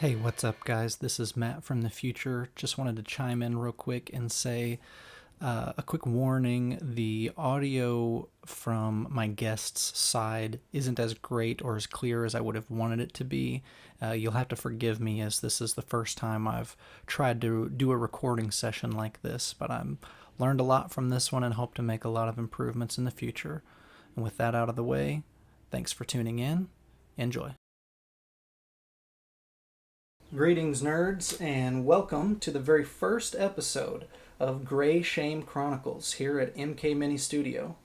Hey, what's up, guys? This is Matt from the future. Just wanted to chime in real quick and say a quick warning. The audio from my guest's side isn't as great or as clear as I would have wanted it to be. You'll have to forgive me, as this is the first time I've tried to do a recording session like this, but I'm learned a lot from this one and hope to make a lot of improvements in the future. And with that out of the way, thanks for tuning in. Enjoy. Greetings, nerds, and welcome to the very first episode of Grey Shame Chronicles here at MK Mini Studio.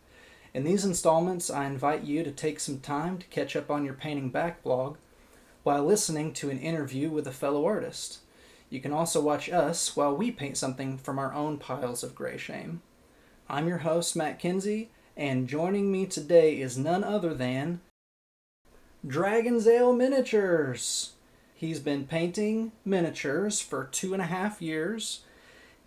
In these installments, I invite you to take some time to catch up on your painting backlog while listening to an interview with a fellow artist. You can also watch us while we paint something from our own piles of Grey Shame. I'm your host, Matt Kinsey, and joining me today is none other than Dragon's Ale Miniatures. He's been painting miniatures for 2.5 years.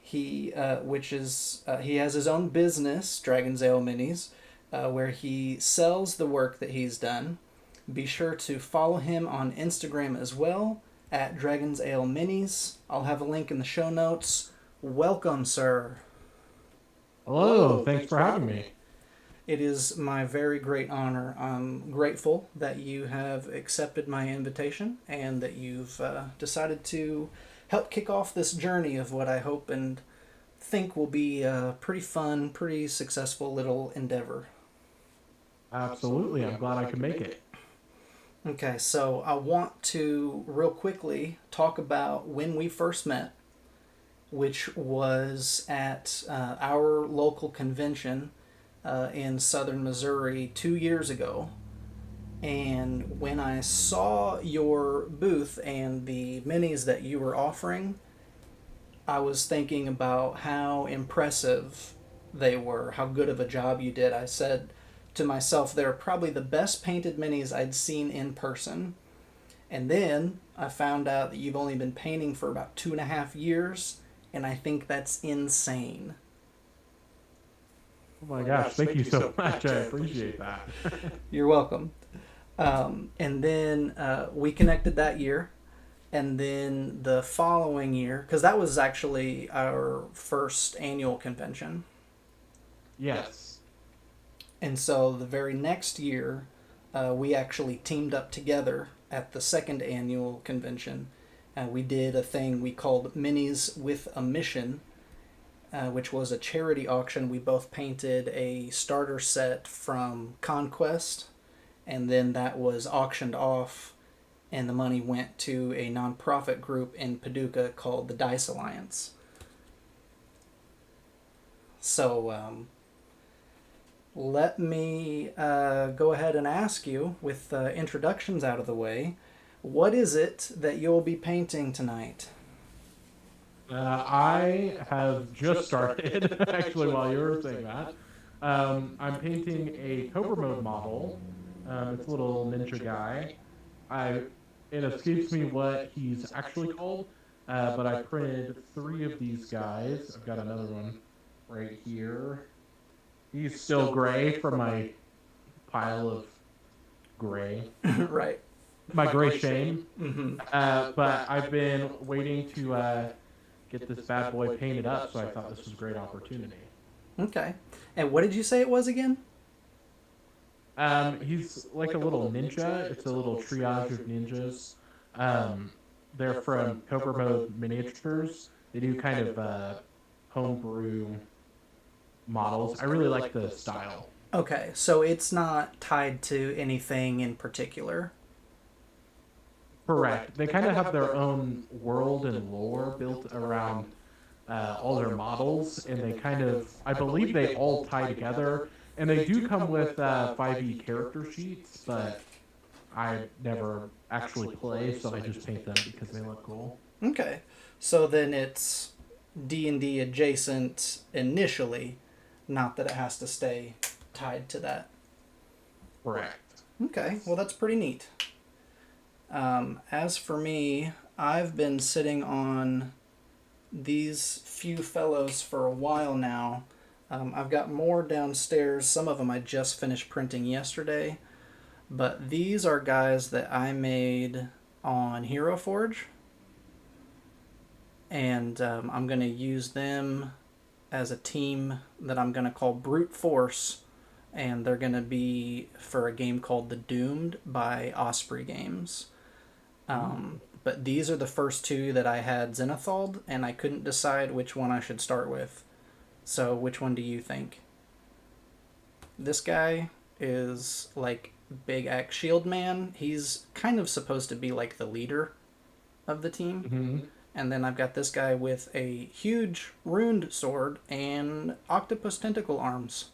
He has his own business, Dragon's Ale Minis, where he sells the work that he's done. Be sure to follow him on Instagram as well, at Dragon's Ale Minis. I'll have a link in the show notes. Welcome, sir. Hello, thanks for having me. It is my very great honor. I'm grateful that you have accepted my invitation and that you've decided to help kick off this journey of what I hope and think will be a pretty fun, pretty successful little endeavor. Absolutely, I'm glad I could make it. Okay, so I want to real quickly talk about when we first met, which was at our local convention in southern Missouri 2 years ago. And when I saw your booth and the minis that you were offering, I was thinking about how impressive they were, how good of a job you did. I said to myself, they're probably the best painted minis I'd seen in person. And then I found out that you've only been painting for about 2.5 years, and I think that's insane. Oh my gosh, thank you so much. I appreciate that. You're welcome. And then we connected that year. And then the following year, because that was actually our first annual convention. Yes. And so the very next year, we actually teamed up together at the second annual convention. We did a thing we called Minis with a Mission, which was a charity auction. We both painted a starter set from Conquest, and then that was auctioned off, and the money went to a nonprofit group in Paducah called the Dice Alliance. So let me go ahead and ask you, with introductions out of the way, what is it that you'll be painting tonight? I have just started, actually, while you were saying that. I'm painting a Cobra Mode model. It's a little ninja guy. It escapes me what he's actually called, but I printed 3 of these guys. I've got another one right here. He's still gray from my pile of gray. Right. My Grey Shame. Mm-hmm. But I've been waiting to get this bad boy painted up, so I thought this was a great opportunity. Okay. And what did you say it was again? He's like a little ninja. It's a little triage of ninjas. They're from Cobra Mode Miniatures. They do kind of homebrew models. I really like the style. Okay, so it's not tied to anything in particular. Correct. They kind of have their own world and lore built around all their models, and they kind of, I believe they all tie together, and they do come with 5e character sheets, but I never actually play, so I just paint them because they look cool. Okay, so then it's D&D adjacent initially, not that it has to stay tied to that. Correct. Okay, well that's pretty neat. As for me, I've been sitting on these few fellows for a while now. I've got more downstairs. Some of them I just finished printing yesterday. But these are guys that I made on Hero Forge. and I'm going to use them as a team that I'm going to call Brute Force, and they're going to be for a game called The Doomed by Osprey Games. But these are the first two that I had Zenithal, and I couldn't decide which one I should start with. So, which one do you think? This guy is like Big Axe Shield Man. He's kind of supposed to be like the leader of the team. Mm-hmm. And then I've got this guy with a huge runed sword and octopus tentacle arms.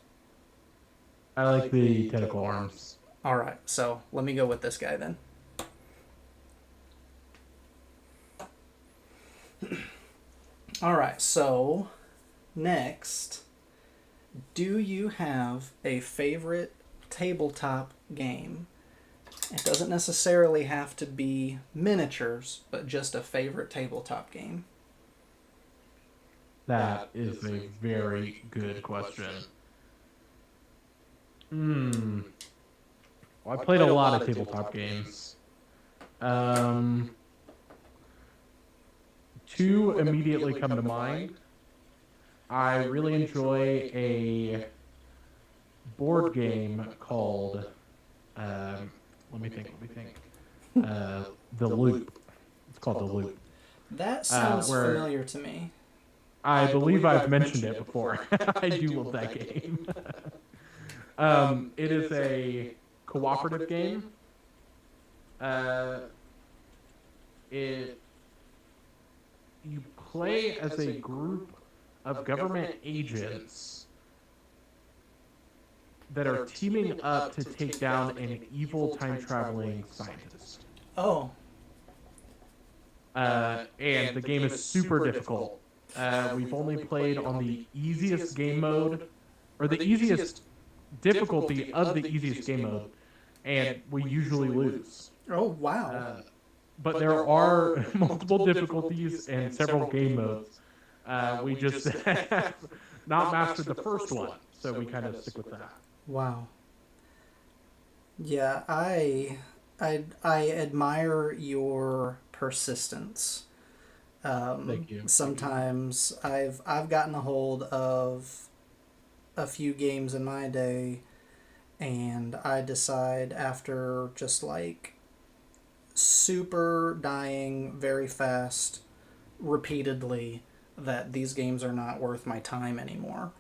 I like the tentacle arms. Alright, so let me go with this guy then. Alright, so next, do you have a favorite tabletop game? It doesn't necessarily have to be miniatures, but just a favorite tabletop game. That is a very good question. Hmm. Well, I played a lot of tabletop games. Two immediately come to mind. I really enjoy a board game called, let me think. The Loop. It's called The Loop. That sounds familiar to me. I believe I've mentioned it before. I do love that game. It is a cooperative game. You play as a group of government agents that are teaming up to take down an evil time-traveling scientist. Oh. And the game is super difficult. We've only played on the easiest game mode, or the easiest difficulty of the easiest game mode, and we usually lose. Oh, wow. But there are multiple difficulties and several game modes. We just have not mastered the first one, so we kind of stick with that. Wow. Yeah, I admire your persistence. Thank you. Sometimes I've gotten a hold of a few games in my day, and I decide after just like super dying very fast repeatedly that these games are not worth my time anymore.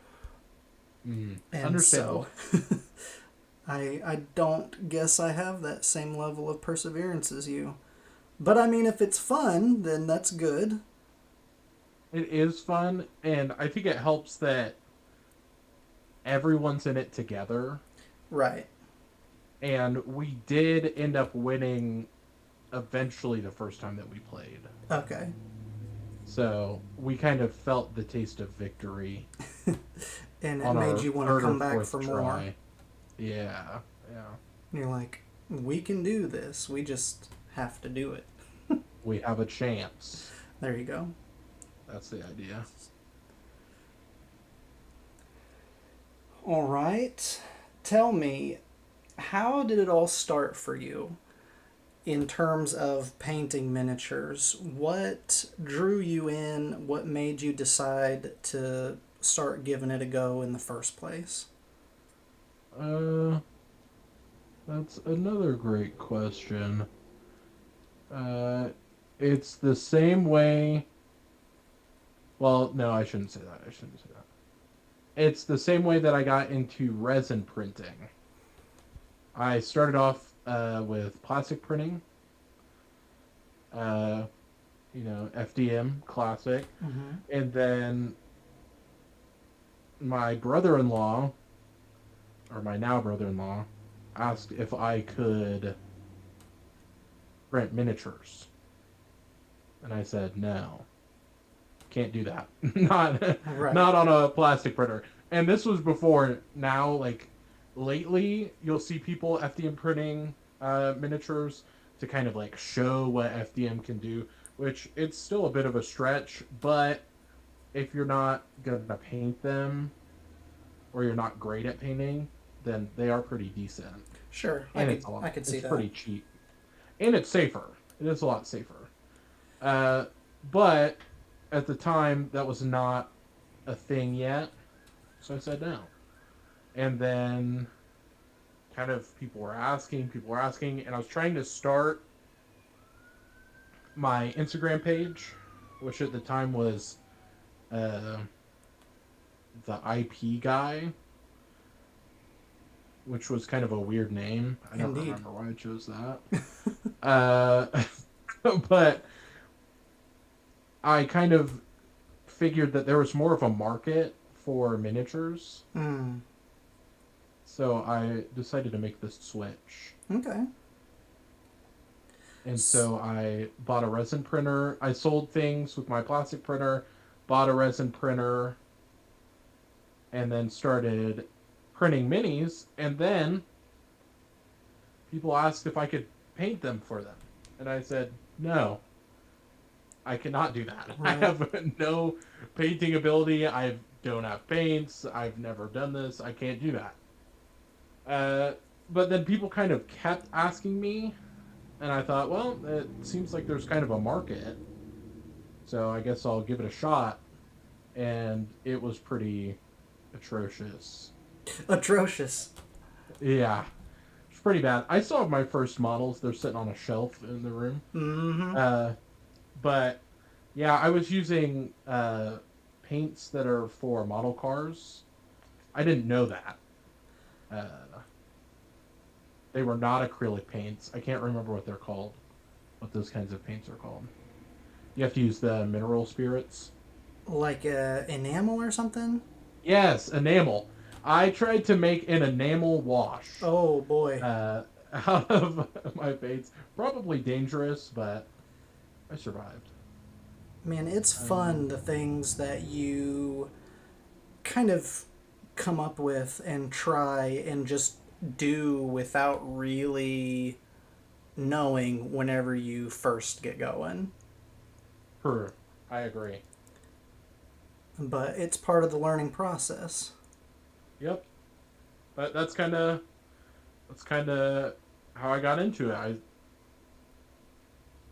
And Understandable. So I don't guess I have that same level of perseverance as you. But I mean, if it's fun, then that's good. It is fun, and I think it helps that everyone's in it together. Right. And we did end up winning eventually the first time that we played. Okay. So we kind of felt the taste of victory. And it made you want to come back for more. Yeah. And you're like, we can do this. We just have to do it. We have a chance. There you go. That's the idea. All right. Tell me, how did it all start for you in terms of painting miniatures? What drew you in? What made you decide to start giving it a go in the first place? That's another great question. It's the same way. Well, no, I shouldn't say that. It's the same way that I got into resin printing. I started off with plastic printing. FDM, classic. Mm-hmm. And then my brother-in-law, or my now brother-in-law, asked if I could print miniatures. And I said, no. Can't do that. Not on a plastic printer. And this was before. Now, like, lately, you'll see people FDM printing miniatures to kind of, like, show what FDM can do, which it's still a bit of a stretch, but if you're not going to paint them, or you're not great at painting, then they are pretty decent. Sure, and I could see that. It's pretty cheap. And it's safer. It is a lot safer. But at the time, that was not a thing yet, so I said no. And then kind of people were asking, and I was trying to start my Instagram page, which at the time was uh, the IP guy, which was kind of a weird name. I don't Indeed. remember why I chose that. Uh, but I kind of figured that there was more of a market for miniatures, Mm. so I decided to make this switch. Okay. And so I bought a resin printer. I sold things with my plastic printer, bought a resin printer, and then started printing minis. And then people asked if I could paint them for them. And I said, no, I cannot do that. I Right. have no painting ability. I don't have paints. I've never done this. I can't do that. Uh, but then people kind of kept asking me, and I thought, well, it seems like there's kind of a market, so I guess I'll give it a shot. And it was pretty atrocious. Atrocious. Yeah, it's pretty bad. I still have my first models. They're sitting on a shelf in the room. Mm-hmm. Uh, but yeah, I was using paints that are for model cars. I didn't know that. Uh, they were not acrylic paints. I can't remember what they're called. What those kinds of paints are called. You have to use the mineral spirits. Like enamel or something? Yes, enamel. I tried to make an enamel wash Oh boy. uh, out of my paints. Probably dangerous, but I survived. Man, it's Um, fun the things that you kind of come up with and try and just do without really knowing whenever you first get going. per, I agree. But it's part of the learning process. Yep, but that's kind of how I got into it.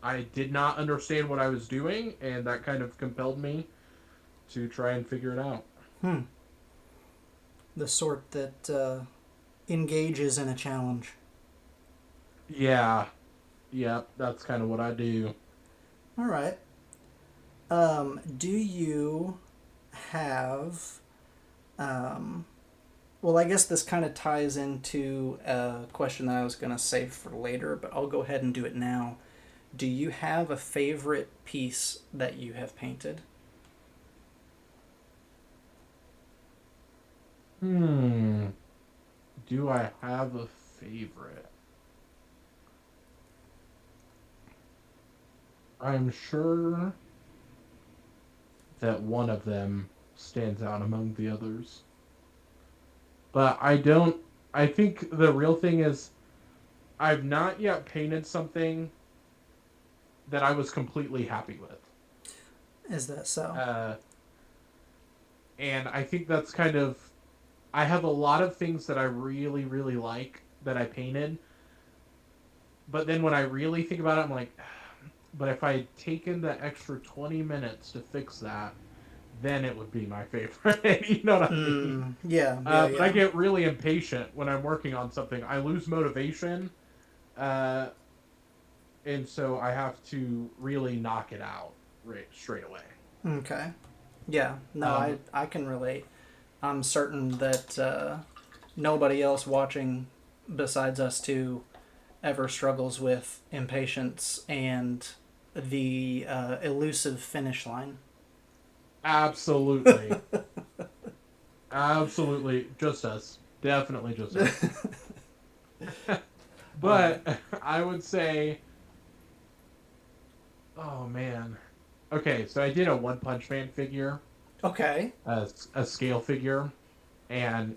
I did not understand what I was doing, and that kind of compelled me to try and figure it out. Hmm. The sort that engages in a challenge. Yeah, yep, that's kind of what I do. All right. Do you have um, well, I guess this kind of ties into a question that I was going to save for later, but I'll go ahead and do it now. Do you have a favorite piece that you have painted? Hmm. Do I have a favorite? I'm sure that one of them stands out among the others. But I don't. I think the real thing is I've not yet painted something that I was completely happy with. Is that so? Uh, and I think that's kind of. I have a lot of things that I really, really like that I painted. But then when I really think about it, I'm like, but if I had taken the extra 20 minutes to fix that, then it would be my favorite. You know what I mean? Yeah, yeah, But I yeah. get really impatient when I'm working on something. I lose motivation, uh, and so I have to really knock it out right straight away. Okay. Yeah, no, I, Um, I can relate. I'm certain that nobody else watching besides us two ever struggles with impatience and the elusive finish line. absolutely, absolutely, just us, definitely just us. All right. But I would say, oh man, okay, so I did a One Punch Man figure, Okay. a scale figure, and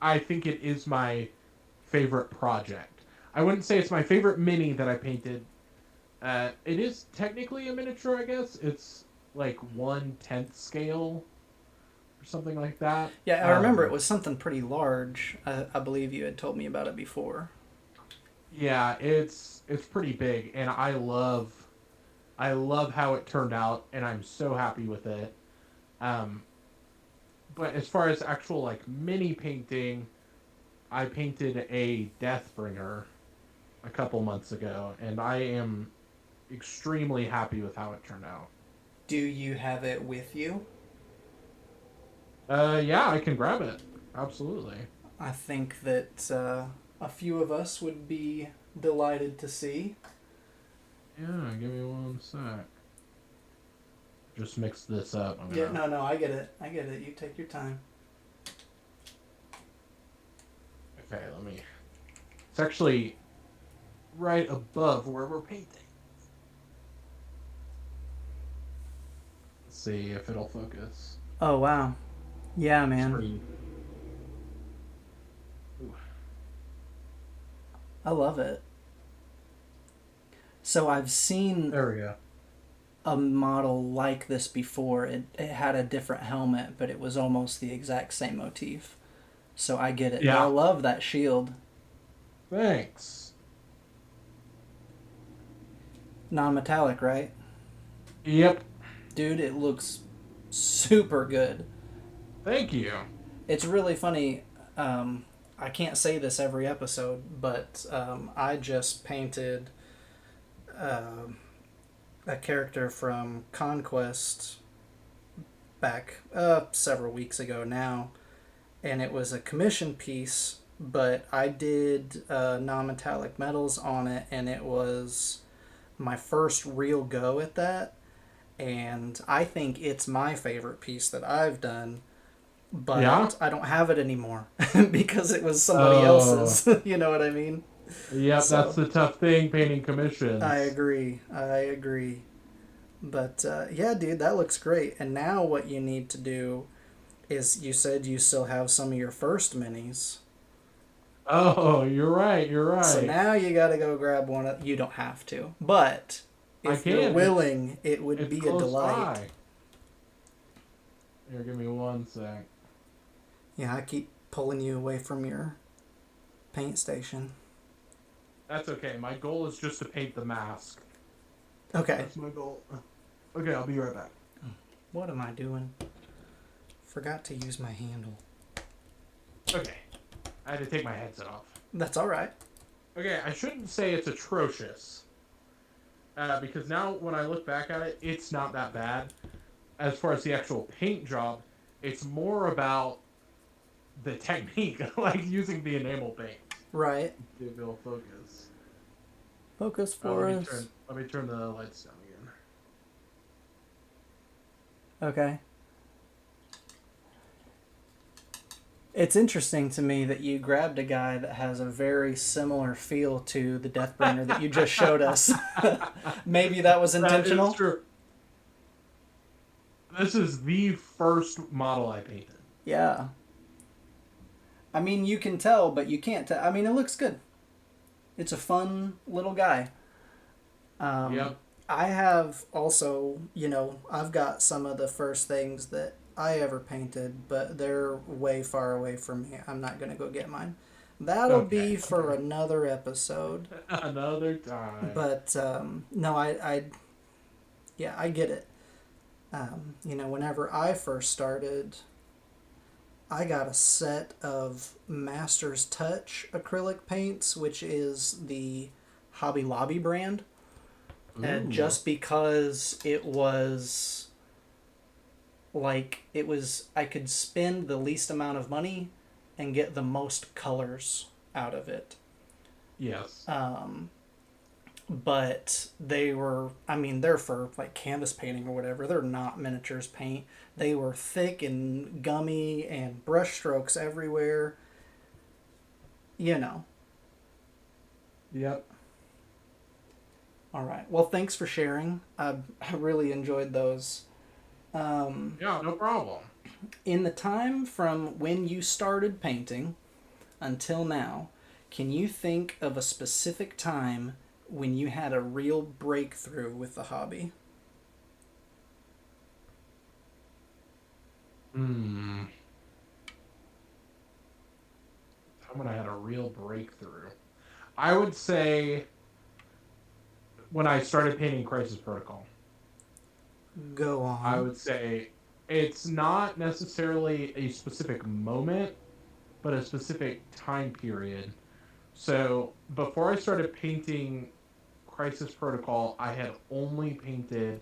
I think it is my favorite project. I wouldn't say it's my favorite mini that I painted. It is technically a miniature, I guess. It's like 1/10 scale or something like that. Yeah, I remember it was something pretty large. I believe you had told me about it before. Yeah, it's pretty big, and I love how it turned out, and I'm so happy with it. Um, but as far as actual like mini painting, I painted a Deathbringer a couple months ago, and I am extremely happy with how it turned out. Do you have it with you? Yeah, I can grab it. Absolutely. I think that a few of us would be delighted to see. Yeah, give me one sec. Just mix this up. I'm Yeah, gonna. no, I get it. I get it. You take your time. Okay, let me. It's actually right above where we're painting. Let's see if it'll focus. Oh, wow. Yeah, It's man. pretty. Ooh. I love it. So I've seen There we go. a model like this before. It had a different helmet, but it was almost the exact same motif. So I get it. But I Yeah. love that shield. Thanks. Non-metallic, right? Yep. Dude, it looks super good. Thank you. It's really funny. I can't say this every episode, but I just painted um a character from Conquest back several weeks ago now, and it was a commission piece, but I did non-metallic metals on it, and it was my first real go at that, and I think it's my favorite piece that I've done, Yeah. but I don't have it anymore because it was somebody Oh. else's. You know what I mean? Yep. That's So the tough thing painting I commissions. agree. I agree. But yeah, dude, that looks great. And now what you need to do is you said you still have some of your first minis. Oh, you're right. You're So right. now you got to go grab one. You don't have to. But I if you're can. willing, it would It's be a close delight. by. Here, give me one sec. Yeah, I keep pulling you away from your paint station. That's okay. My goal is just to paint the mask. Okay. That's my goal. Okay, I'll be right back. What am I doing? Forgot to use my handle. Okay. I had to take my headset off. That's all right. Okay, I shouldn't say it's atrocious. Because now when I look back at it, it's not that bad. As far as the actual paint job, it's more about the technique, like using the enamel paint. Right. See if it'll focus. Focus for us. Let me turn the lights down again. Okay. It's interesting to me that you grabbed a guy that has a very similar feel to the Deathbringer that you just showed us. Maybe that was That is intentional. true. This is the first model I painted. Yeah. I mean, you can tell, but you can't tell. I mean, it looks good. It's a fun little guy. Yep. I have also, I've got some of the first things that I ever painted, but they're way far away from me. I'm not going to go get mine. That'll Okay. be for another episode. Another time. But no, yeah, I get it. Whenever I first started, I got a set of Master's Touch acrylic paints, which is the Hobby Lobby brand. Ooh. Just because I could spend the least amount of money and get the most colors out of it. Yes. But they're for like canvas painting or whatever. They're not miniatures paint. They were thick and gummy and brush strokes everywhere. You know. Yep. All right. Well, thanks for sharing. I really enjoyed those. Yeah, no problem. In the time from when you started painting until now, can you think of a specific time when you had a real breakthrough with the hobby? Hmm. Time when I had a real breakthrough. I would say when I started painting Crisis Protocol. Go I on. would say it's not necessarily a specific moment, but a specific time period. So before I started painting Crisis Protocol, I had only painted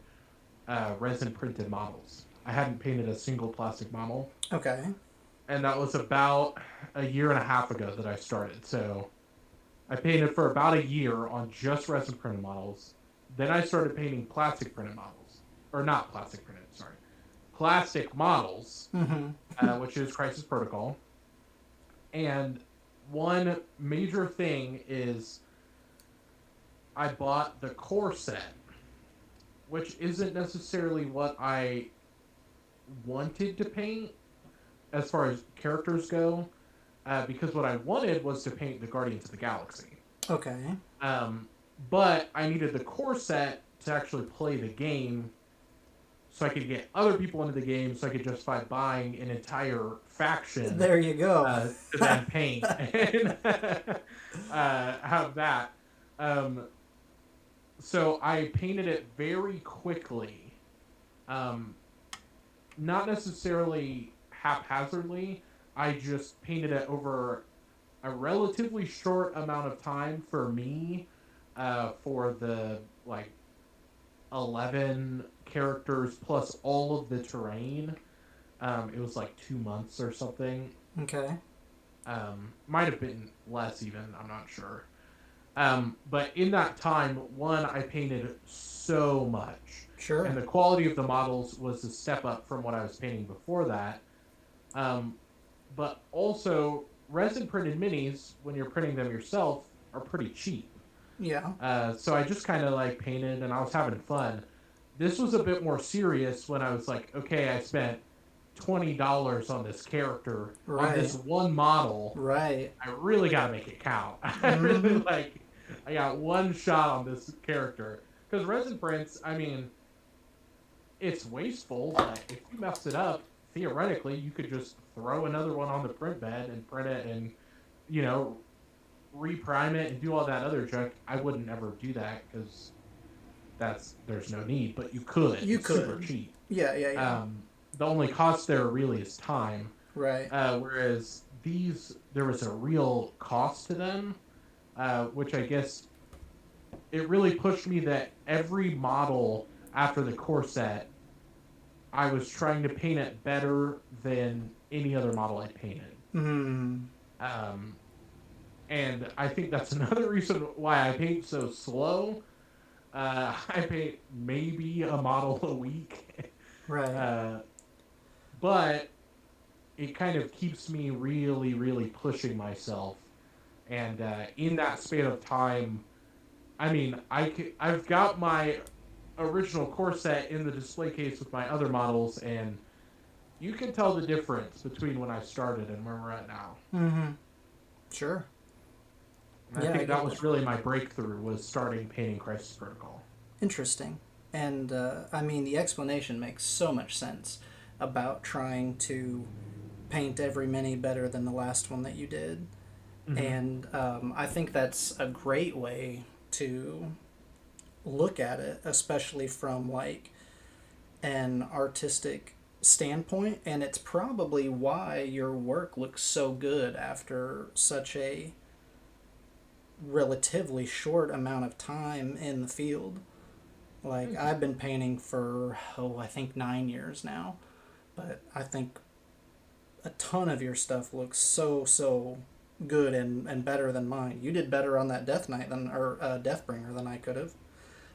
resin printed models. I hadn't painted a single plastic model, Okay. and that was about a year and a half ago that I started. So I painted for about a year on just resin printed models. Then I started painting plastic printed models, or not plastic printed, sorry, plastic models, Mm-hmm. which is Crisis Protocol. And one major thing is I bought the core set, which isn't necessarily what I wanted to paint as far as characters go, because what I wanted was to paint the Guardians of the Galaxy. Okay. Um, but I needed the core set to actually play the game so I could get other people into the game so I could justify buying an entire faction There you go. to then paint and have that. Um, so I painted it very quickly, um, not necessarily haphazardly. I just painted it over a relatively short amount of time for me, for the like 11 characters plus all of the terrain. It was like 2 months or something. Okay. Might have been less even. I'm not sure. But in that time, one, I painted so much, and Sure. the quality of the models was a step up from what I was painting before that. Um, but also, resin printed minis, when you're printing them yourself, are pretty cheap. Yeah. So I just kind of like painted, and I was having fun. This was a bit more serious when I was like, okay, I spent $20 on this character on this Right. one model. Right. I really got to make it count. I really Mm-hmm. like. I got one shot on this character because resin prints. I mean, it's wasteful, but if you mess it up, theoretically, you could just throw another one on the print bed and print it, and you know, reprime it and do all that other junk. I wouldn't ever do that because there's no need, but you could. You It's super could. cheap. Yeah. Yeah. Yeah. The only cost there really is time. Right. Whereas these, there was a real cost to them, which I guess it really pushed me that every model after the core set, I was trying to paint it better than any other model I painted. Hmm. Um, and I think that's another reason why I paint so slow. I paint maybe a model a week, Right. uh, but it kind of keeps me really, really pushing myself. And in that span of time, I mean, I've got my original core set in the display case with my other models, and you can tell the difference between when I started and where we're at now. Mm-hmm. Sure. And I Yeah, I think that get that. was really my breakthrough was starting painting Crisis Protocol. Interesting. And I mean, the explanation makes so much sense about trying to paint every mini better than the last one that you did. Mm-hmm. And I think that's a great way to look at it, especially from like an artistic standpoint. And it's probably why your work looks so good after such a relatively short amount of time in the field. Like Thank you. I've been painting for I think 9 years now, but I think a ton of your stuff looks so good and better than mine. You did better on that Death Knight than or Deathbringer than I could have.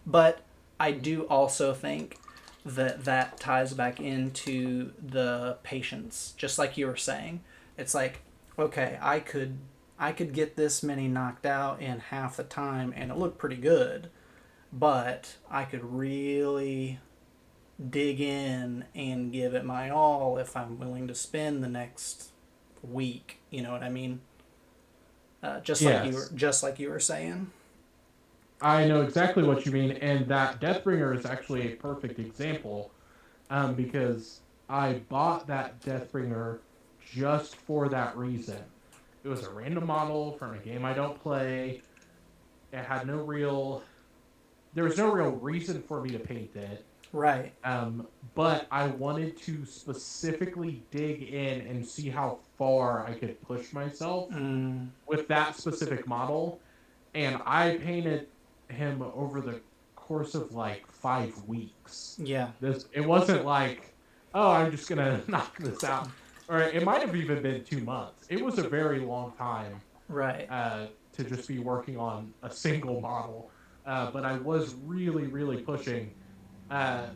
But I do also think that that ties back into the patience, just like you were saying. It's like, okay, I could get this many knocked out in half the time and it looked pretty good, but I could really dig in and give it my all if I'm willing to spend the next week. You know what I mean? Yes, Just like you were saying. I know exactly what you mean, and that Deathbringer is actually a perfect example, because I bought that Deathbringer just for that reason. It was a random model from a game I don't play. It had no real there was no real reason for me to paint it. Right. But I wanted to specifically dig in and see how far I could push myself with that specific model. And I painted him over the course of like 5 weeks. Yeah. It wasn't like, oh, I'm just gonna knock this out. Or it might have even been 2 months. It was a very long time Right. to just be working on a single model. But I was really, really pushing. Uh,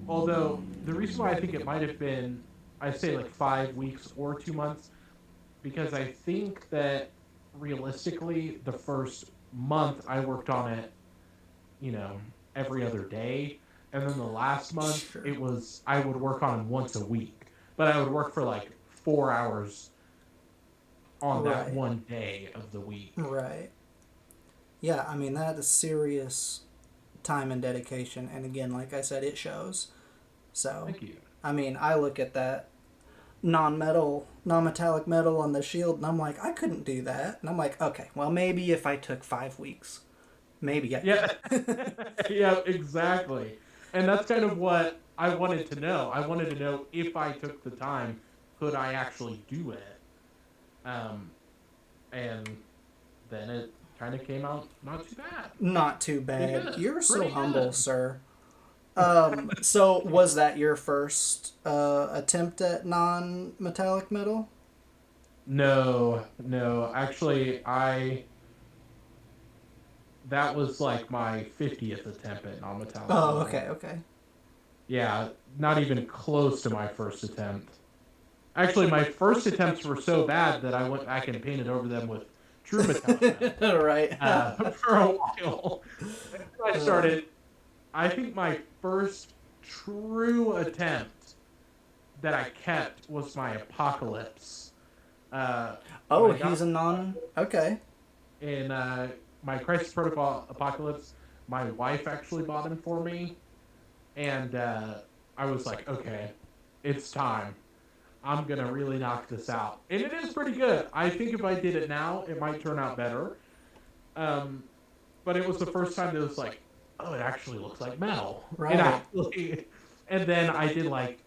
Although the reason why I think it might have been, I say like 5 weeks or 2 months, because I think that realistically, the first month I worked on it, you know, every other day. And then the last month, Sure. it was, I would work on him once a week. But I would work for like 4 hours on that Right. one day of the week. Right. Yeah, I mean, that is serious time and dedication. And again, like I said, it shows. So, Thank you. I mean, I look at that non-metallic metal on the shield, and I'm like, I couldn't do that. And I'm like, okay, well, maybe if I took 5 weeks, maybe I Yeah. could. Yeah, exactly. And that's kind of what I wanted to know. I wanted to know if I took the time, could I actually do it? Um, and then it kind of came out not too bad. Not too Pretty bad. good. You're so Pretty humble, good. sir. So was that your first attempt at non-metallic metal? No, no. Actually, that was like my 50th attempt at non-metallic Oh, metal. okay, okay. Yeah, not even close to my first attempt. Actually, my first attempts were so bad that I went back and painted over them with true metallic metal Right. for a while. And then I started, I think my first true attempt that I kept was my Apocalypse. When Oh, I he's got a non. Okay. in my Crisis Protocol Apocalypse, my wife actually bought him for me. And I was like, okay, it's time. I'm going to really knock this out. And it is pretty good. I think if I did it now, it might turn out better. Um, but it was the first time that it was like, oh, it actually looks like metal. It Right. actually. And then I did like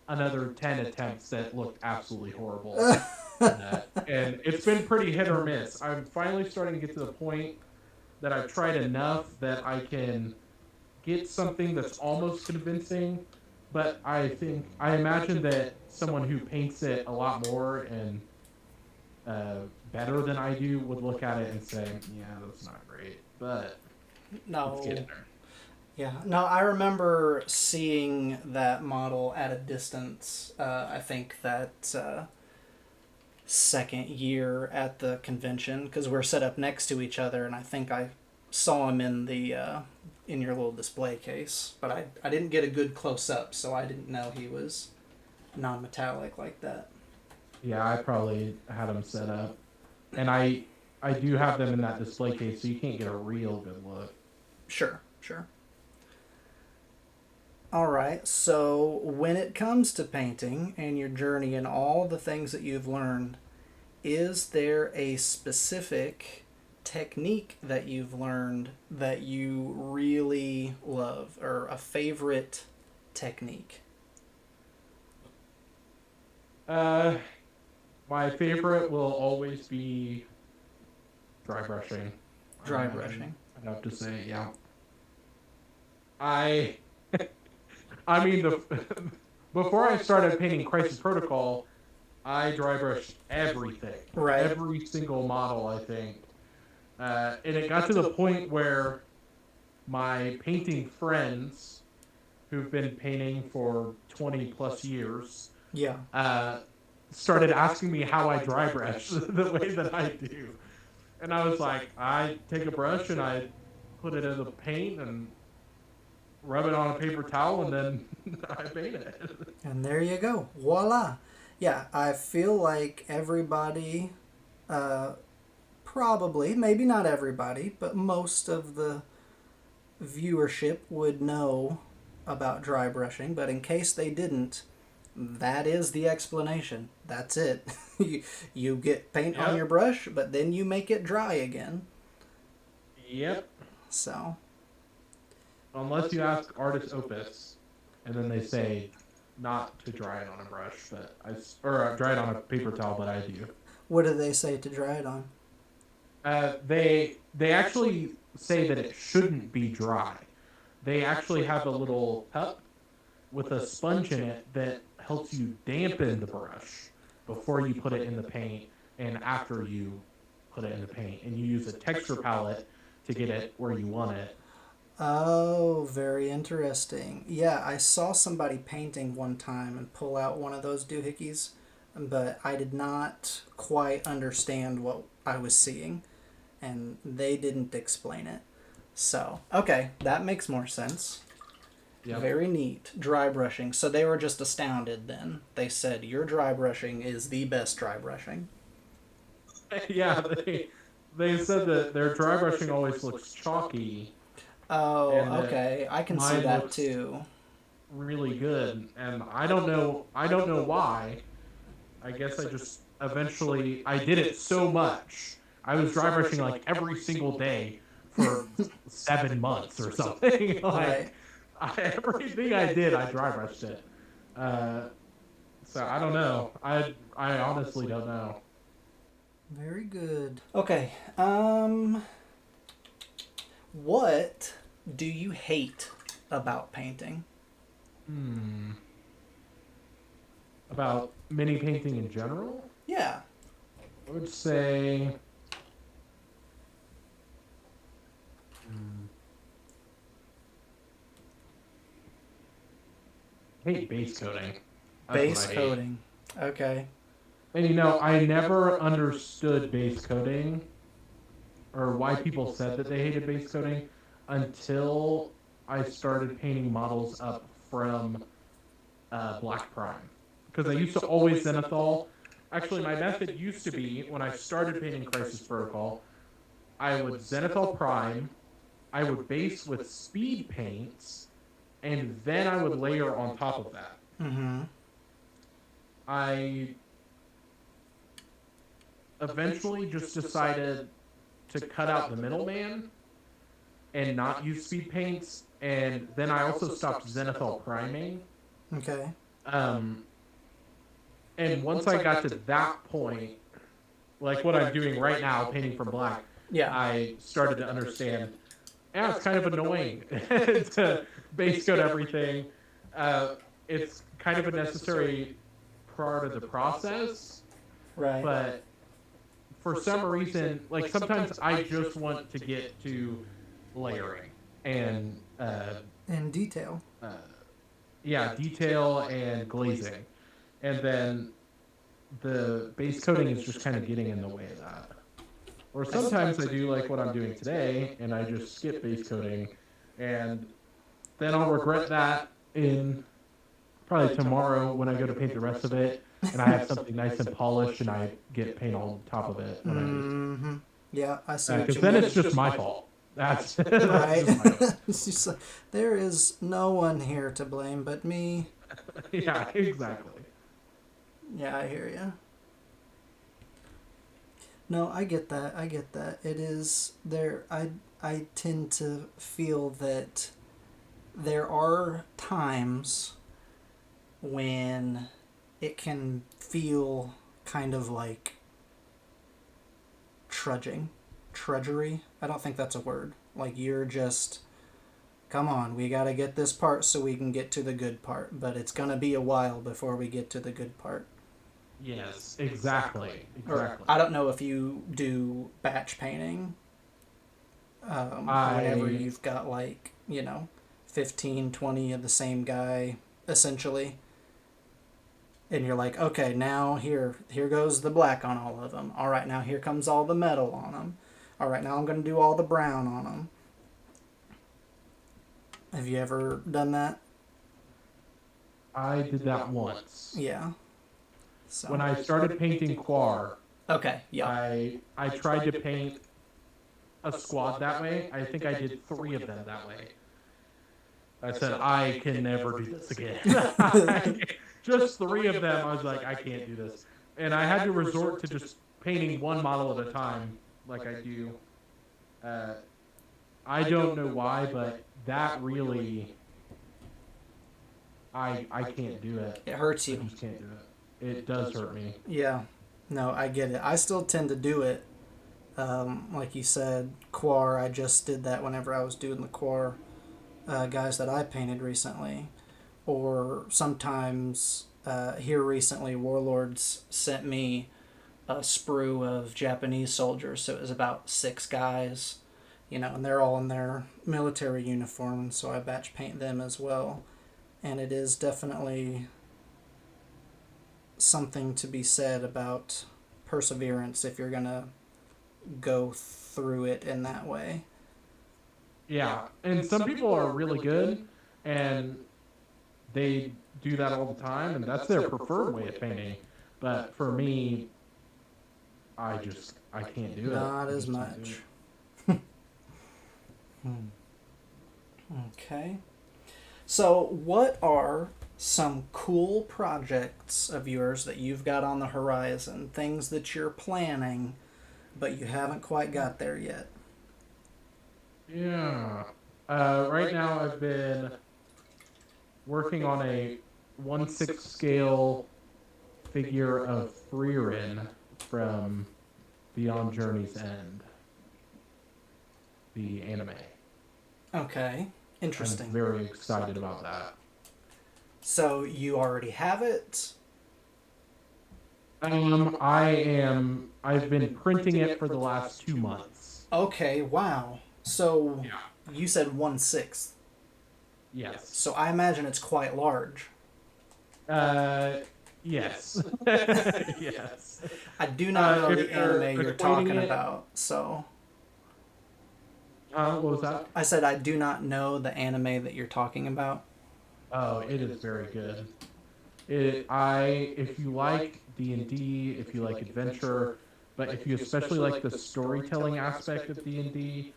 another 10 attempts that looked absolutely horrible. And it's been pretty hit or miss. I'm finally starting to get to the point that I've tried enough that I can get something that's almost convincing. But I imagine that someone who paints it a lot more and better than I do would look at it and say, yeah, that's not great. But it's No. getting there. Yeah. No, I remember seeing that model at a distance. I think that second year at the convention because we're set up next to each other, and I think I saw him in your little display case, but I didn't get a good close up, so I didn't know he was non-metallic like that. Yeah, I probably had them set up. And I do have them in that display case, so you can't get a real good look. Sure, sure. All right. So when it comes to painting and your journey and all the things that you've learned, is there a specific technique that you've learned that you really love or a favorite technique? Uh, my favorite will always be dry brushing. Dry brushing. I'd have to say, yeah. I I mean the before I started painting Crisis Protocol, I dry brushed everything, Right. every single model. I think, and it got to the point where my painting friends, who've been painting for 20 plus years, Yeah. uh, started asking me how I dry brush the way that I do. And I was like, I take a brush and I put it in the paint and rub it on a paper towel and then I paint it. And there you go. Voila. Yeah, I feel like everybody, uh, probably, maybe not everybody, but most of the viewership would know about dry brushing. But in case they didn't, that is the explanation. That's it. you get paint on Yep. your brush, but then you make it dry again. Yep. So, unless you ask Artist Opus, and then they say not to dry it on a brush, or dry it on a paper towel, but I do. What do they say to dry it on? They actually say that it shouldn't be dry. They actually have a little cup with a sponge in it that helps you dampen the brush before you put it in the paint and after you put it in the paint. And you use a texture palette to get it where you want it. Oh, very interesting. Yeah, I saw somebody painting one time and pull out one of those doohickeys, but I did not quite understand what I was seeing, and they didn't explain it. So, okay, that makes more sense. Yep. Very neat. Dry brushing. So they were just astounded then. They said, your dry brushing is the best dry brushing. Yeah, they said that their dry brushing always looks chalky. Oh, And okay. I can see mine that looks too. really good, and I don't know why. I guess I just eventually I did it so much. I was dry brushing like every single day for 7 months or something. Right. Everything I did, I dry brushed it. Uh, so I don't know. I honestly don't know. Very good. Okay. What do you hate about painting? Hmm. About mini painting in general, Yeah. I would say. Hmm, hate base coating. That's what Base I hate. coating. Okay. And I never understood base coating or why people said that they hated base coating until I started painting models up from Black Prime. Because I used to always zenithal. Actually, my method used to be when I started painting Crisis Protocol, I would zenithal prime, I would base with speed paints, and then I would layer on top of that. Mm-hmm. I eventually just decided to cut out the middleman and not use speed paints, and then I also stopped zenithal priming. Okay. Um, and once I got to that point, like what I'm doing right now, painting from black, Yeah. I started to understand. Yeah, it's kind of annoying to base coat everything. Uh, it's kind of a necessary part of the process, Right. but for some reason, like sometimes I just want to get to layering and In detail. uh, yeah, detail and glazing, and then the base coating is just kind of getting in the way of that. Or sometimes I do like what I'm doing today, and I just skip base coating, and then I'll regret that in probably tomorrow when I go to paint the rest of it, and I have something nice and polished, and I get paint on top of it when I base coat. Mm-hmm. Yeah, I see what Because you then mean. it's just my fault. That's Right. just my fault. It's just like, there is no one here to blame but me. Yeah, exactly. Yeah, I hear you. No, I get that. I get that. It is there. I tend to feel that there are times when it can feel kind of like trudgery. I don't think that's a word. Like you're just, come on, we got to get this part so we can get to the good part, but it's going to be a while before we get to the good part. Yes, exactly. Or I don't know if you do batch painting. Whenever I you've got 15, 20 of the same guy, essentially, and you're like, okay, now here goes the black on all of them. All right, now here comes all the metal on them. All right, now I'm going to do all the brown on them. Have you ever done that? I did that once. Yeah. So When I started painting Quar, okay, yeah. I tried to paint a squad that way. I think I did 3 of them that way. I said, I can never do this again. Just 3 of them, I was like, I can't do this. And I had to resort to just painting one model at a time, like I do. I don't know why, but that really, I can't do it. It hurts I you. just can't do it. It does hurt me. Yeah. No, I get it. I still tend to do it. Like you said, Quar, I just did that whenever I was doing the Quar guys that I painted recently. Or sometimes here recently, Warlords sent me a sprue of Japanese soldiers. So it was about 6 guys, and they're all in their military uniform. So I batch paint them as well. And it is definitely something to be said about perseverance if you're going to go through it in that way. Yeah, and some people are really good, and they do that all the time, and that's their preferred way of painting. But for me, I can't do it. Not I as just can't do much. it. Okay. So, what are some cool projects of yours that you've got on the horizon? Things that you're planning, but you haven't quite got there yet? Yeah. Right now I've been working on a 1/6 scale figure of Frieren from Beyond Journey's End, the anime. Okay. I'm Interesting. very excited about that. So, you already have it? I've been printing it for the last 2 months. Okay, wow. So, Yeah. you said 1/6. Yes. So, I imagine it's quite large. Uh, yes. Yes. I do not know If the you're anime you're equating talking it, about, so. what was that? I said I do not know the anime that you're talking about. Oh, it is very good. If you like D&D, if you like adventure, but if you especially like the storytelling aspect of D&D,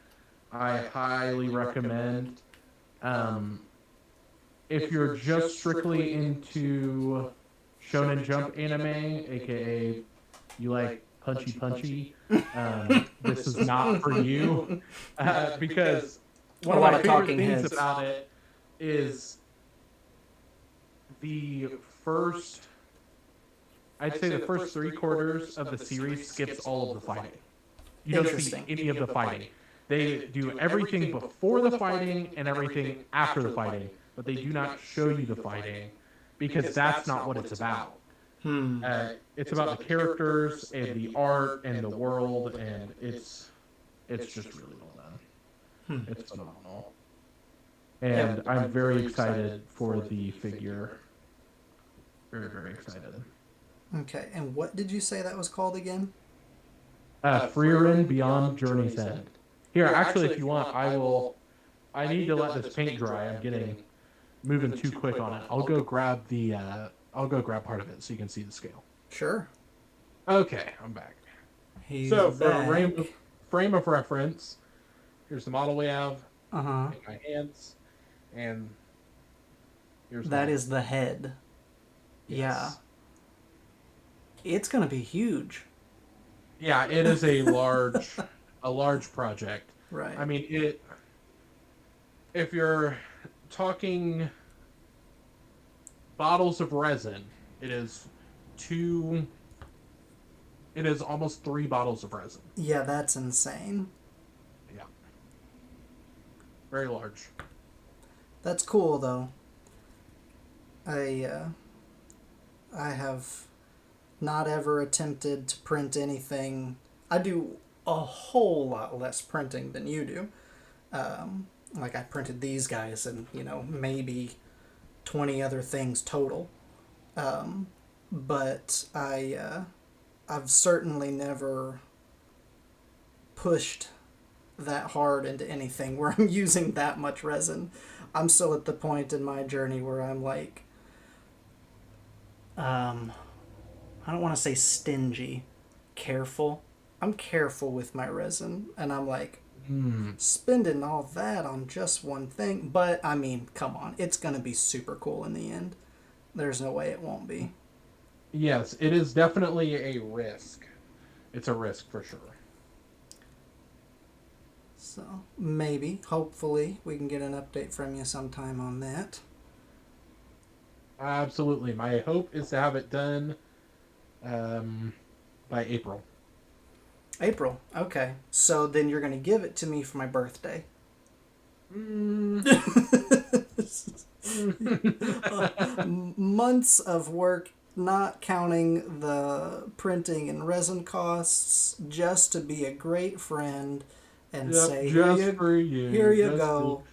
I highly recommend. Um, if you're just strictly into Shonen Jump anime, aka you like punchy punchy, this is not for you. Because A one of lot my of favorite talking things heads. about it is the first, I'd say the first 3/4 of the series skips all of the fighting. You don't see Interesting. any of the fighting. They do everything before the fighting and everything after the fighting, but they do not show you the fighting because that's not what it's about. Hmm. It's about the characters and the art and the world, and it's just really well done. Hmm. It's phenomenal, Yep. and I'm very excited for the figure. Very, very excited. Okay, and what did you say that was called again? Frieren Beyond Journey's End. Here, actually, if you want, I will. I need to let this paint dry. I'm getting moving too quick on it. I'll go grab the. I'll go grab part of it so you can see the scale. Sure. Okay, I'm back. He's So for a back. frame of reference, here's the model we have. Uh huh. In my hands, and here's That is the head. Yeah. yes. It's gonna be huge. Yeah, it is a large project. Right. I mean, it. If you're talking bottles of resin, it is two. It is almost 3 bottles of resin. Yeah, that's insane. Yeah, very large. That's cool though. I I have not ever attempted to print anything. I do a whole lot less printing than you do. Like I printed these guys and maybe 20 other things total. But I've certainly never pushed that hard into anything where I'm using that much resin. I'm still at the point in my journey where I'm like, um, I don't want to say stingy, careful. I'm careful with my resin, and I'm like Mm. spending all that on just one thing. But I mean, come on, it's gonna be super cool in the end. There's no way it won't be. Yes, it is definitely a risk. It's a risk for sure. So maybe, hopefully, we can get an update from you sometime on that. Absolutely. My hope is to have it done um, by April. April. Okay. So then you're going to give it to me for my birthday. Mm. Months of work, not counting the printing and resin costs, just to be a great friend and Yep, say, just for here you. you Just for you. go.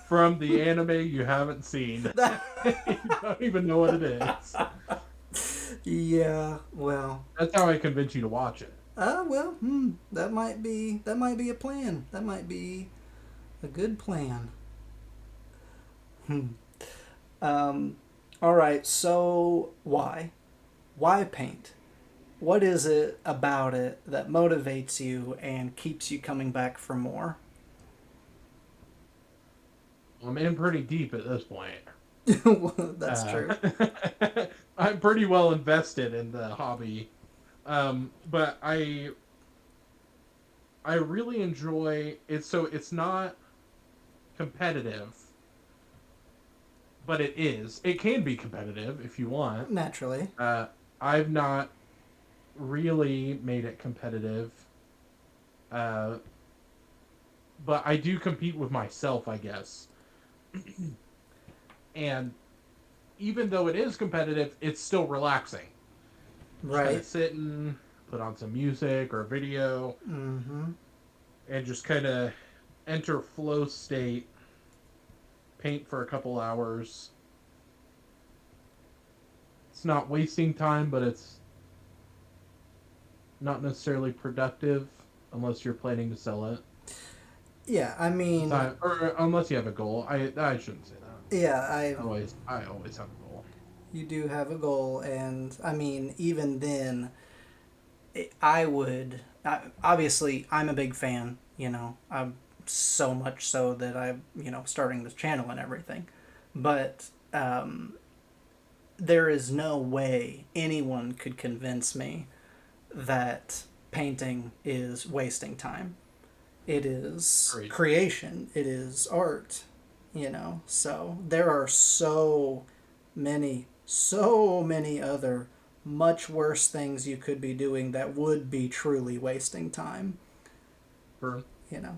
From the anime you haven't seen. You don't even know what it is. Yeah, well, That's how I convince you to watch it. well, that might be a plan. That might be a good plan. Hmm. Um, all right. So why paint? What is it about it that motivates you and keeps you coming back for more? I'm in pretty deep at this point. That's true. I'm pretty well invested in the hobby. But I really enjoy it. So it's not competitive, but it is. It can be competitive if you want. Naturally. Uh, I've not really made it competitive, uh, but I do compete with myself, I guess. And even though it is competitive, it's still relaxing. Just kind of Right. sitting, put on some music or video, Mm-hmm. and just kind of enter flow state, paint for a couple hours. It's not wasting time, but it's not necessarily productive unless you're planning to sell it. Yeah, I mean, Or unless you have a goal. I shouldn't say that. yeah, I I always have a goal. you do have a goal, and I mean, even then, I would. Obviously, I'm a big fan. I'm so much so that I'm starting this channel and everything, but there is no way anyone could convince me that painting is wasting time. It is Great. creation. It is art. So there are so many other much worse things you could be doing that would be truly wasting time. For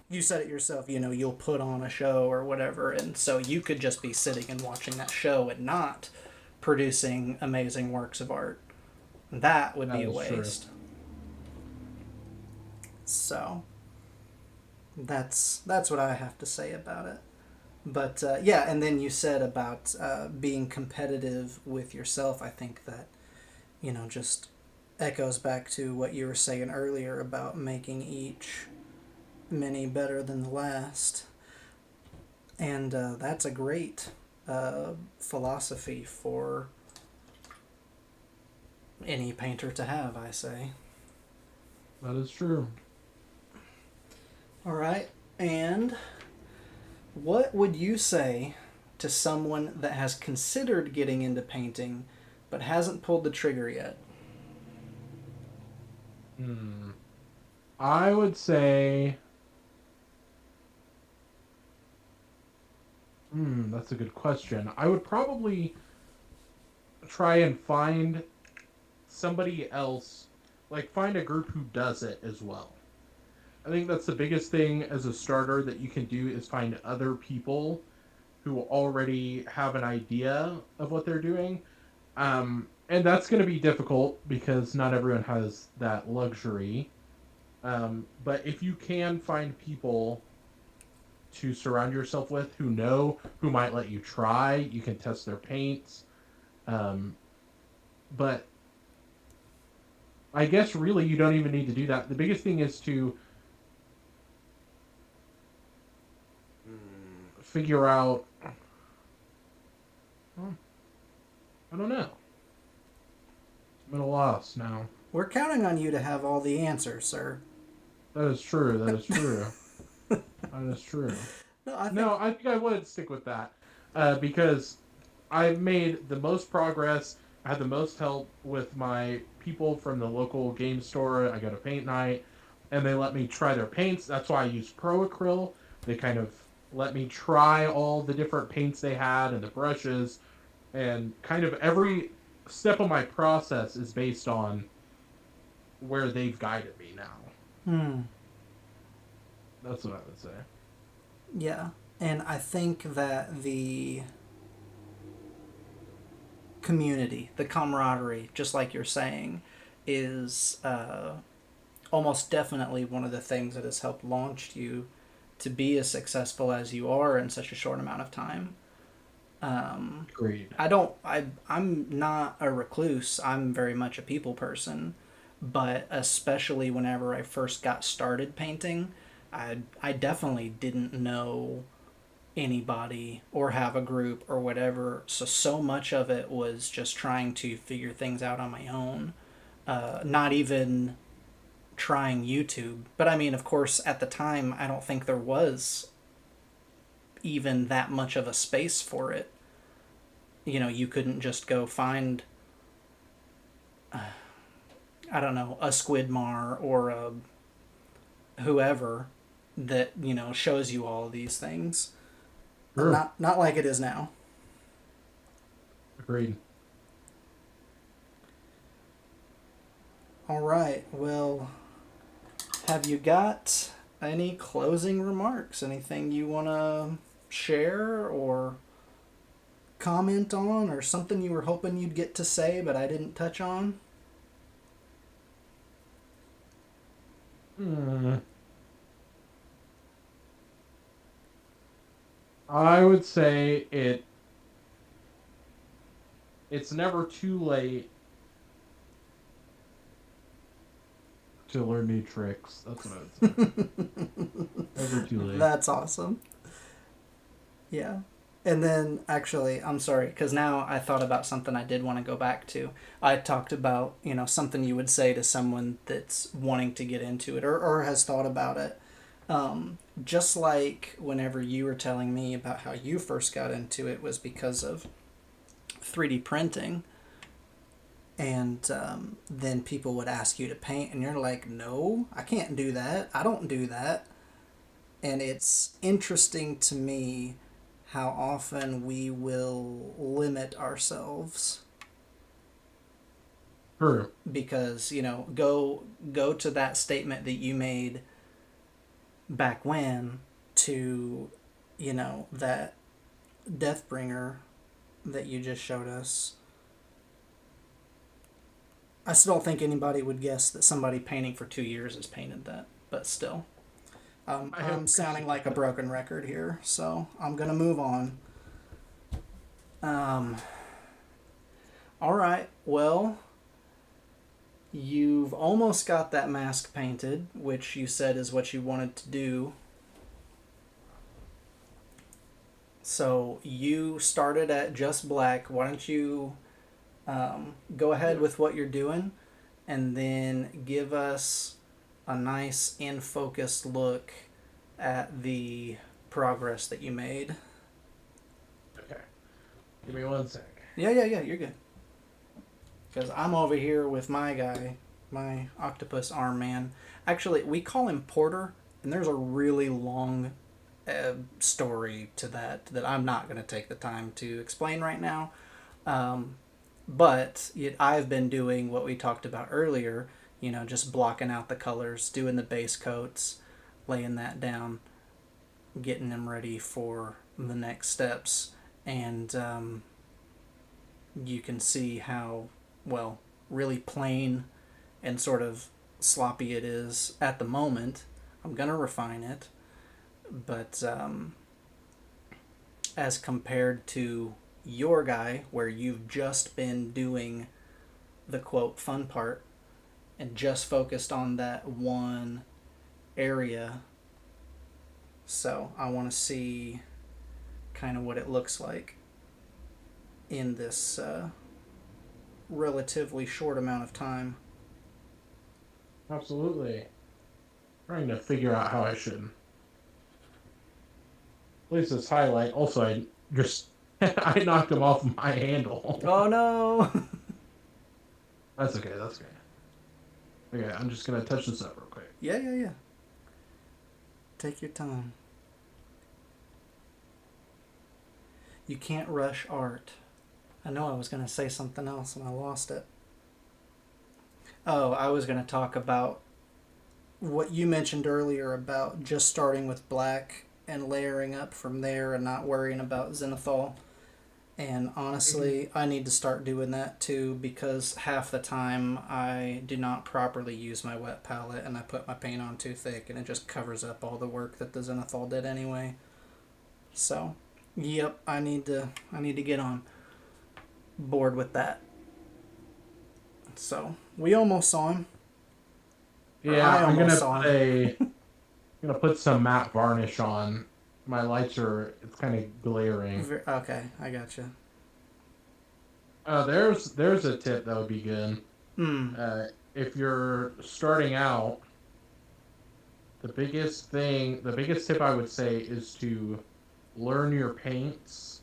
You said it yourself, you'll put on a show or whatever, and so you could just be sitting and watching that show and not producing amazing works of art. That would be that a is true. waste. So that's what I have to say about it. But yeah, and then you said about being competitive with yourself. I think that just echoes back to what you were saying earlier about making each mini better than the last, and that's a great philosophy for any painter to have, I say. That is true. All right, and what would you say to someone that has considered getting into painting but hasn't pulled the trigger yet? Hmm. I would say, that's a good question. I would probably try and find somebody else, like find a group who does it as well. I think that's the biggest thing as a starter that you can do is find other people who already have an idea of what they're doing. And that's going to be difficult because not everyone has that luxury. But if you can find people to surround yourself with who know, who might let you try, you can test their paints. Um, but I guess really you don't even need to do that. The biggest thing is to figure out. Well, I don't know. I'm at a loss now. We're counting on you to have all the answers, sir. That is true. That is true. That is true. No, I think No, I think I would stick with that because I've made the most progress. I had the most help with my people from the local game store. I got a paint night, and they let me try their paints. That's why I use Pro Acryl. They kind of let me try all the different paints they had and the brushes, and kind of every step of my process is based on where they've guided me now. Hmm. That's what I would say. Yeah. And I think that the community, the camaraderie, just like you're saying, is almost definitely one of the things that has helped launch you to be as successful as you are in such a short amount of time. Agreed. I'm not a recluse. I'm very much a people person, but especially whenever I first got started painting, I definitely didn't know anybody or have a group or whatever. So much of it was just trying to figure things out on my own. Not even trying YouTube. But I mean, of course, at the time, I don't think there was even that much of a space for it. You know, you couldn't just go find, I don't know, a Squidmar or a whoever that, you know, shows you all of these things. Sure. Not like it is now. Agreed. All right. Well, have you got any closing remarks? Anything you want to share or comment on, or something you were hoping you'd get to say but I didn't touch on? Hmm. I would say it's never too late to learn new tricks. That's what I would say. Never too late. That's awesome. Yeah. And then, actually, I'm sorry, because now I thought about something I did want to go back to. I talked about, you know, something you would say to someone that's wanting to get into it or has thought about it. Just like whenever you were telling me about how you first got into it was because of 3D printing, and then people would ask you to paint, and you're like, no, I can't do that. I don't do that. And it's interesting to me how often we will limit ourselves True. because, you know, go to that statement that you made back when, to, you know, that Deathbringer that you just showed us. I still don't think anybody would guess that somebody painting for 2 years has painted that, but still. I I'm sounding like a broken record here, so I'm gonna move on. Um, all right. Well, you've almost got that mask painted, which you said is what you wanted to do. So you started at just black. Why don't you go ahead with what you're doing, and then give us a nice in focused look at the progress that you made. Okay. Give me 1 sec. Yeah, you're good. Because I'm over here with my guy, my octopus arm man. Actually, we call him Porter, and there's a really long story to that I'm not going to take the time to explain right now. Um, but I've been doing what we talked about earlier, you know, just blocking out the colors, doing the base coats, laying that down, getting them ready for the next steps. And you can see how, well, really plain and sort of sloppy it is at the moment. I'm going to refine it. But as compared to your guy, where you've just been doing the quote fun part and just focused on that one area. So I want to see kind of what it looks like in this relatively short amount of time. Absolutely. Trying to figure out how I should place this highlight. Also, I just I knocked him off my handle. Oh no! That's okay. That's okay. Okay, I'm just gonna touch this up real quick. Yeah. Take your time. You can't rush art. I know I was going to say something else and I lost it. Oh, I was going to talk about what you mentioned earlier about just starting with black and layering up from there and not worrying about zenithal. And honestly, I need to start doing that too because half the time I do not properly use my wet palette and I put my paint on too thick and it just covers up all the work that the zenithal did anyway. So, yep, I need to get on board with that. So, we almost saw him. Yeah, I'm gonna put some matte varnish on. My lights it's kind of glaring. Okay, I gotcha. There's a tip that would be good. If you're starting out, the biggest tip I would say is to learn your paints.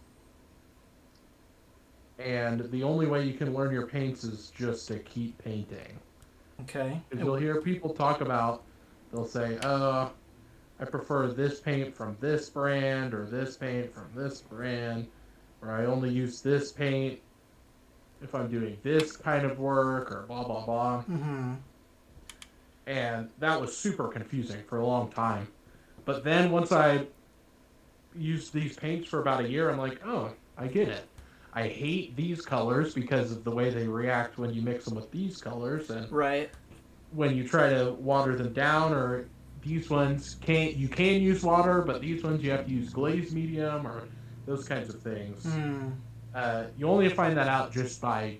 And the only way you can learn your paints is just to keep painting. Okay. Because you'll hear people talk about, they'll say, I prefer this paint from this brand or this paint from this brand, or I only use this paint if I'm doing this kind of work, or blah, blah, blah. And that was super confusing for a long time. But then once I used these paints for about a year, I'm like, oh, I get it. I hate these colors because of the way they react when you mix them with these colors. And right. When you try to water them down, or these ones you can use water, but these ones you have to use glazed medium or those kinds of things. You only find that out just by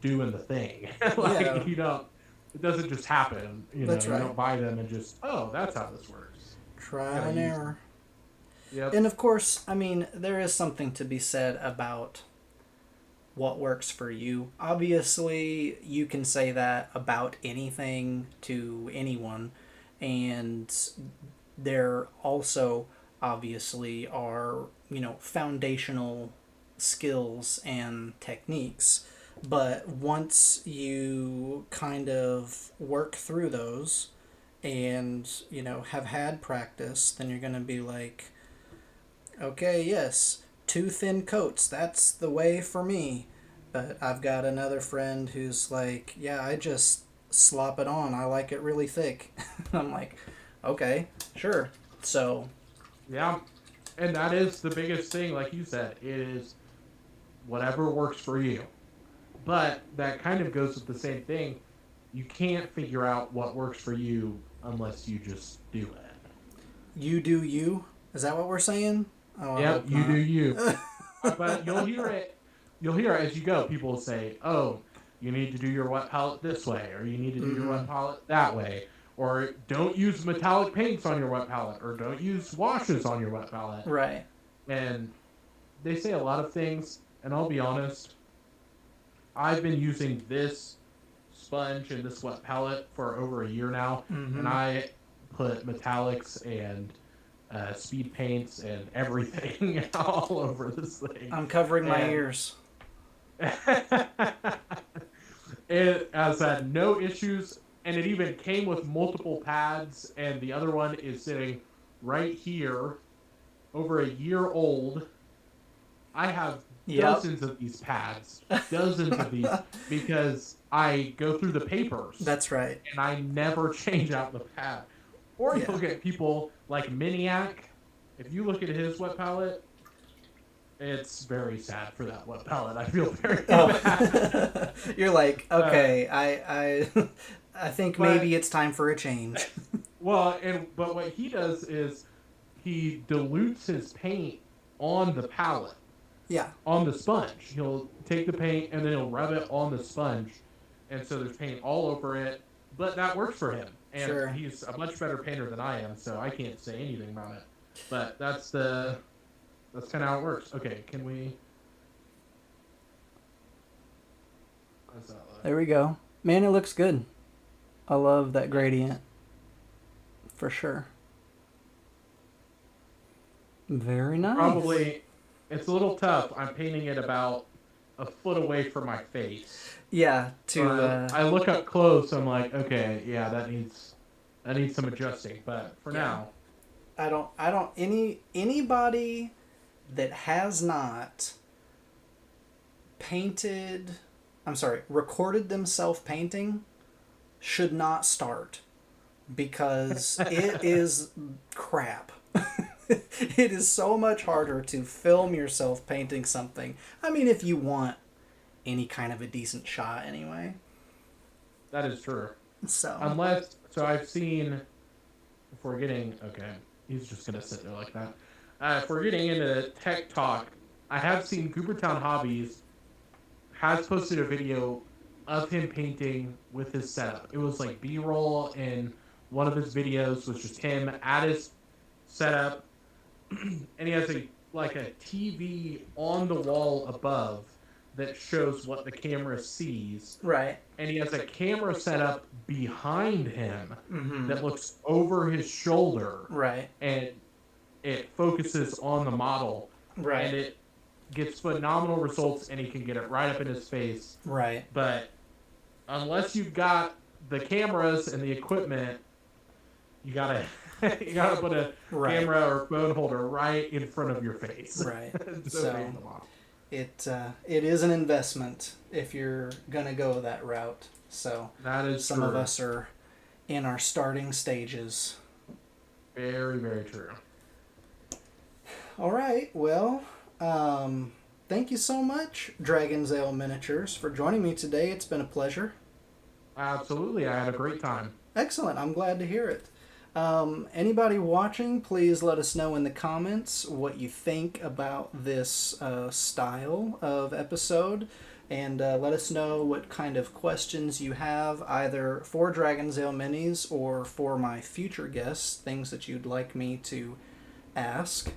doing the thing. It doesn't just happen. That's right. You don't buy them and just, oh, that's how this works. Trial and error. Yep. And of course, I mean, there is something to be said about what works for you. Obviously, you can say that about anything to anyone, and there also obviously are, foundational skills and techniques. But once you kind of work through those and, have had practice, then you're going to be like, okay, yes, 2 thin coats, that's the way for me. But I've got another friend who's like, yeah, I just slop it on. I like it really thick. I'm like, okay, sure. So. Yeah. And that is the biggest thing, like you said. It is whatever works for you. But that kind of goes with the same thing. You can't figure out what works for you unless you just do it. You do you? Is that what we're saying? Oh, yep, you do you. But you'll hear it as you go. People will say, oh, you need to do your wet palette this way, or you need to do your wet palette that way, or don't use metallic paints on your wet palette, or don't use washes on your wet palette. Right. And they say a lot of things, and I'll be honest, I've been using this sponge and this wet palette for over a year now, and I put metallics and speed paints and everything all over this thing. I'm covering my ears. It has had no issues, and it even came with multiple pads, and the other one is sitting right here, over a year old. I have dozens of these pads, because I go through the papers. That's right. And I never change out the pad. Or you'll get people like Miniac. If you look at his wet palette, it's very sad for that wet palette. I feel very bad. You're like, okay, I think maybe it's time for a change. But what he does is he dilutes his paint on the palette. Yeah. On the sponge. He'll take the paint and then he'll rub it on the sponge. And so there's paint all over it. But that works for him. And he's a much better painter than I am, so I can't say anything about it. But that's kind of how it works. Okay, can we... How's that look? There we go. Man, it looks good. I love that gradient. For sure. Very nice. Probably, it's a little tough. I'm painting it about a foot away from my face. Yeah, I look up close, I'm like, okay, yeah, that needs that needs some adjusting. But for now, anybody that has not recorded themselves painting should not start, because it is crap. It is so much harder to film yourself painting something. I mean, if you want any kind of a decent shot anyway. that is true. So I've seen, if we're getting, okay, he's just going to sit there like that. If we're getting into tech talk, I have seen Coopertown Hobbies has posted a video of him painting with his setup. It was like B-roll, and one of his videos was just him at his setup, and he has a TV on the wall above that shows what the camera sees. right. And he has a camera set up behind him Mm-hmm. that looks over his shoulder, Right. and it focuses on the model, Right. and it gets phenomenal results, and he can get it right up in his face. Right. But unless you've got the cameras and the equipment, you gotta you gotta put a Right. camera or phone holder right in front of your face. Right. So So it is an investment if you're gonna go that route. So that is some true. of us are in our starting stages. Very, very true. All right. Well, thank you so much, Dragon's Ale Miniatures, for joining me today. It's been a pleasure. Absolutely, I had a great time. Excellent. I'm glad to hear it. Anybody watching, please let us know in the comments what you think about this style of episode, and let us know what kind of questions you have, either for Dragon's Ale Minis or for my future guests, things that you'd like me to ask.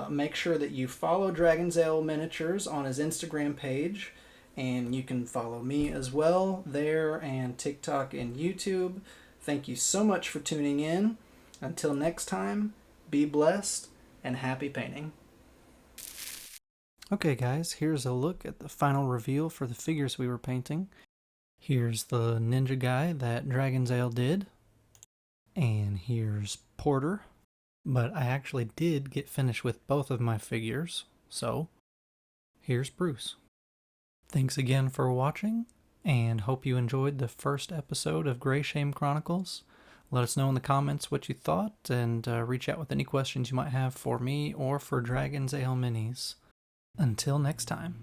Make sure that you follow Dragon's Ale Miniatures on his Instagram page, and you can follow me as well there, and TikTok and YouTube. Thank you so much for tuning in. Until next time, be blessed and happy painting. Okay guys, here's a look at the final reveal for the figures we were painting. Here's the ninja guy that Dragon's Ale did. And here's Porter. But I actually did get finished with both of my figures, so here's Bruce. Thanks again for watching, and hope you enjoyed the first episode of Grey Shame Chronicles. Let us know in the comments what you thought, and reach out with any questions you might have for me or for Dragon's Ale Minis. Until next time.